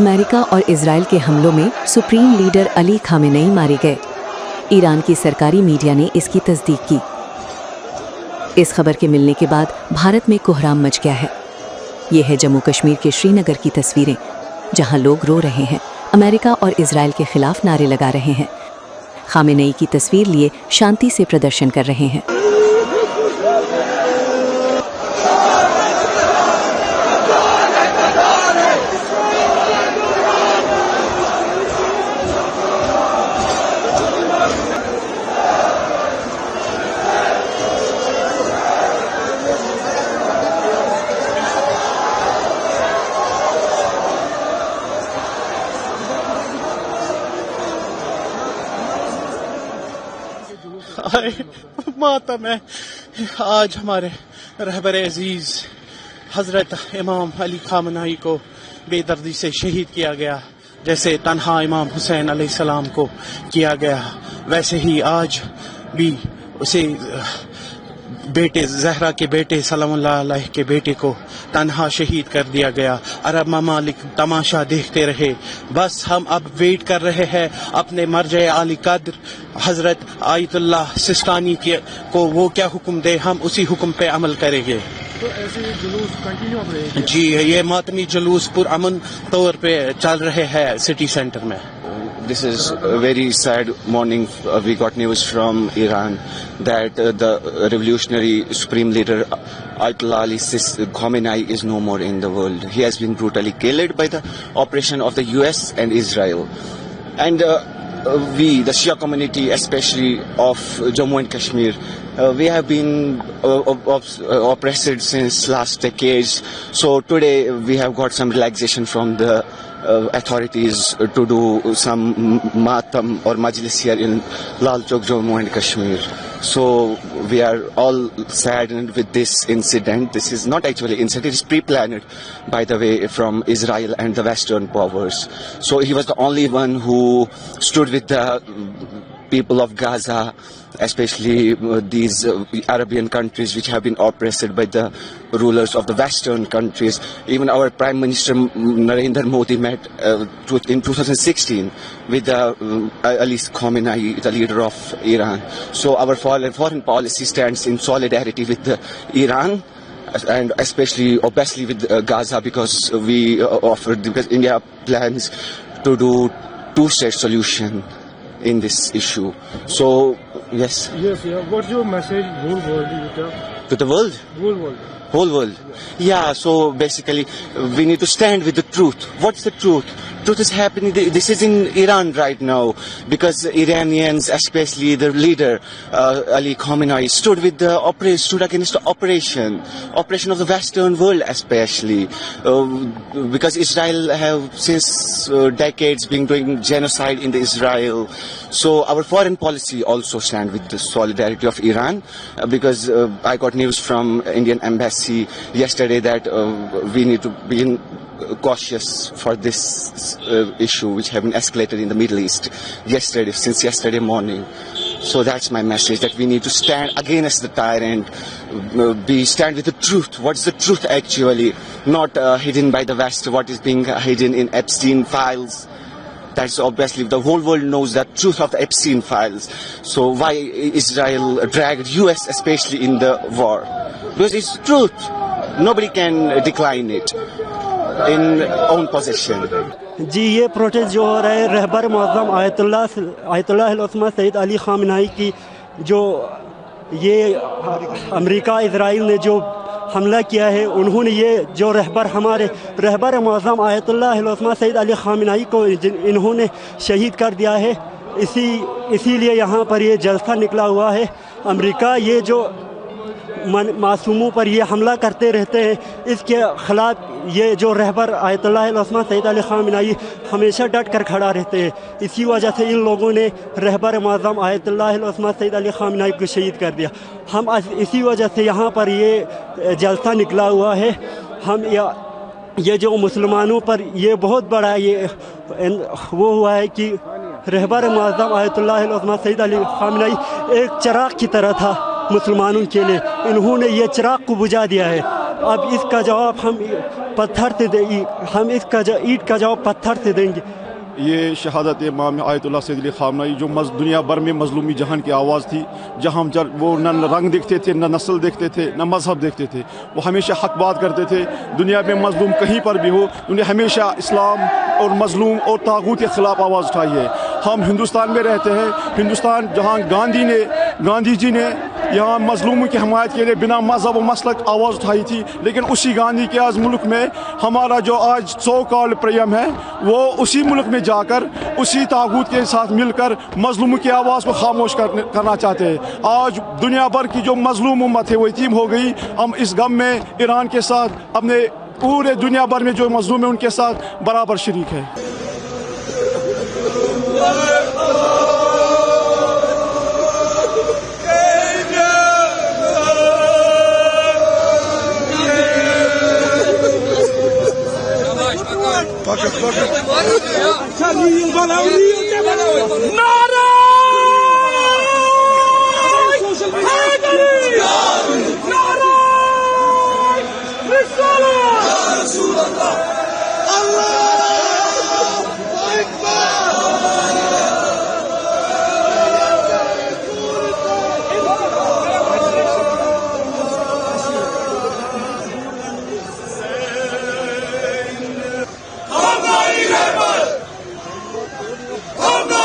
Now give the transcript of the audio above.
America और Israel के हमलों में सुप्रीम लीडर अली खामेनेई मारे गए। ईरान की सरकारी मीडिया ने इसकी तस्दीक की। इस खबर के मिलने के बाद भारत में कोहराम मच गया है। ये है जम्मू कश्मीर के श्रीनगर की तस्वीरें, जहां लोग रो रहे हैं, अमेरिका और इजराइल के खिलाफ नारे लगा रहे हैं, खामेनेई की तस्वीर लिए शांति से प्रदर्शन कर रहे हैं। मातम है आज हमारे रहबर अजीज हजरत इमाम अली खामेनेई को बेदर्दी से शहीद किया गया। जैसे तन्हा इमाम हुसैन अलैहिस्सलाम को किया गया, वैसे ही आज भी उसे बेटे जहरा के बेटे सलामुल्लाह अलैह के बेटे को तन्हा शहीद कर दिया गया। अरब ममालिक तमाशा देखते रहे। बस हम अब वेट कर रहे हैं अपने मर्जे आली कद्र हजरत आयतुल्लाह सिस्तानी को वो क्या हुक्म दे, हम उसी हुक्म पे अमल करेंगे। तो ऐसे जुलूस कंटिन्यू हो रहे हैं? जी, ये मातमी जुलूस पुरअमन तौर पे चल रहे हैं सिटी सेंटर में। This is a very sad morning. We got news from Iran that the revolutionary supreme leader Ayatollah Ali Khamenei is no more in the world. He has been brutally killed by the operation of the US and Israel. And we, the Shia community, especially of Jammu and Kashmir, we have been oppressed since last decades. So today we have got some relaxation from the authorities to do some matam or majlis here in Lal Chowk, Jammu and Kashmir. So we are all saddened with this incident. This is not actually an incident, it is pre-planned, by the way, from Israel and the Western powers. So he was the only one who stood with the people of Gaza, especially these Arabian countries which have been oppressed by the rulers of the Western countries. Even our Prime Minister Narendra Modi met in 2016 with Ali Khamenei, the leader of Iran. So our foreign policy stands in solidarity with Iran, and especially obviously with Gaza, because because India plans to do two-state solution in this issue. So yes. Yes, yeah. What's your message whole world to the world? Whole world. Yeah, so basically we need to stand with the truth. What's the truth? Truth is happening. This is in Iran right now, because Iranians, especially the leader Ali Khamenei, stood against the operation of the Western world, especially because Israel have since decades been doing genocide in the Israel. So our foreign policy also stand with the solidarity of Iran, because I got news from Indian embassy yesterday that we need to be cautious for this issue which have been escalated in the Middle East since yesterday morning. So that's my message, that we need to stand against the tyrant, stand with the truth. What's the truth actually? Not hidden by the West, what is being hidden in Epstein files. That's obviously, the whole world knows the truth of the Epstein files. So why Israel dragged US especially in the war? Because it's truth. Nobody can decline it in own possession. जी, ये protest जो हो रहा है रहबर मुअज़्ज़म आयतुल्लाह Sayyid Ali Khamenei की, जो ये अमेरिका इजराइल ने जो हमला किया है, उन्होंने ये जो हमारे रहबर मुअज़्ज़म आयतुल्लाह सैयद अली खामेनेई को इन्होंने शहीद कर दिया है। इसीलिए यहाँ पर ये जलसा निकला हुआ है। अमेरिका ये जो मासूमों पर ये हमला करते रहते हैं, इसके ख़िलाफ़ ये जो रहबर आयतुल्लाह सैयद अली खामेनेई हमेशा डट कर खड़ा रहते हैं। इसी वजह से इन लोगों ने रहबर मुअज़्ज़म आयतुल्लाह सैयद अली खामेनेई को शहीद कर दिया। हम इसी वजह से यहाँ पर ये जलसा निकला हुआ है। हम ये जो मुसलमानों पर ये बहुत बड़ा ये वो हुआ है कि रहबर मुअज़्ज़म आयतुल्लाह सैयद अली खामेनेई एक चिराग की तरह था मुसलमानों के लिए। इन्होंने ये चिराग को बुझा दिया है। अब इसका जवाब हम पत्थर से हम इसका ईंट का जवाब पत्थर से देंगे। ये शहादत इमाम आयतुल्लाह सैयद अली ख़ामनई जो दुनिया भर में मजलूमी जहान की आवाज़ थी, जहाँ वो न रंग देखते थे, न नस्ल देखते थे, न मज़हब देखते थे, वो हमेशा हक बात करते थे। दुनिया में मजलूम कहीं पर भी हो, उन्हें हमेशा इस्लाम और मजलूम और तागूत के ख़िलाफ़ आवाज़ उठाई है। हम हिंदुस्तान में रहते हैं, हिंदुस्तान जहाँ गांधी जी ने यहाँ मजलूमों की हमायत के लिए बिना मज़हब व मसलक आवाज़ उठाई थी, लेकिन उसी गांधी के आज मुल्क में हमारा जो आज सो कॉल्ड प्रेम है, वो उसी मुल्क में जाकर उसी तागूत के साथ मिलकर मजलूमों की आवाज़ को खामोश करना चाहते हैं। आज दुनिया भर की जो मजलूम उम्मत है वो यतीम हो गई। हम इस गम में ईरान के साथ अपने पूरे दुनिया भर में जो मजलूम है उनके साथ बराबर शरीक है। हम